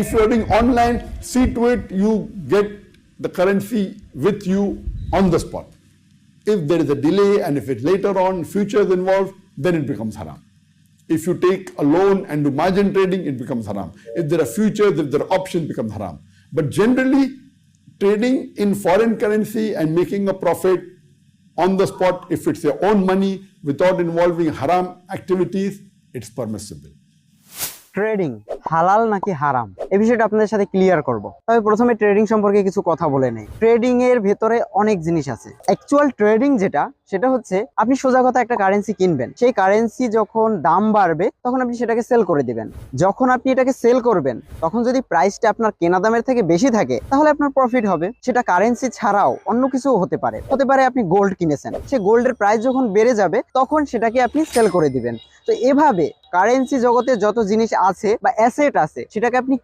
If you are doing online, see to it you get the currency with you on the spot. If there is a delay and if it's later on, futures involved, then it becomes haram. If you take a loan and do margin trading, it becomes haram. If there are futures, if there are options, it becomes haram. But generally, trading in foreign currency and making a profit on the spot, if it's your own money, without involving haram activities, it's permissible. Trading হালাল নাকি হারাম এই বিষয়টা আপনাদের সাথে clear করব। তবে প্রথমে ট্রেডিং সম্পর্কে কিছু কথা বলে নেই। ট্রেডিং এর ভেতরে অনেক জিনিস আছে। অ্যাকচুয়াল ট্রেডিং সেটা হচ্ছে আপনি সোজা কথা একটা কারেন্সি কিনবেন, সেই কারেন্সি যখন দাম বাড়বে তখন আপনি সেটাকে সেল করে দিবেন। যখন আপনি এটাকে সেল করবেন তখন যদি প্রাইসটা আপনার কেনা দামের থেকে বেশি থাকে তাহলে আপনার প্রফিট হবে। সেটা কারেন্সি ছাড়াও অন্য কিছু হতে পারে। আপনি গোল্ড কিনেছেন, সেই গোল্ডের প্রাইস যখন বেড়ে যাবে তখন সেটাকে আপনি সেল করে দিবেন। তো এভাবে কারেন্সি জগতে যত জিনিস আছে বা অ্যাসেট আছে সেটাকে আপনি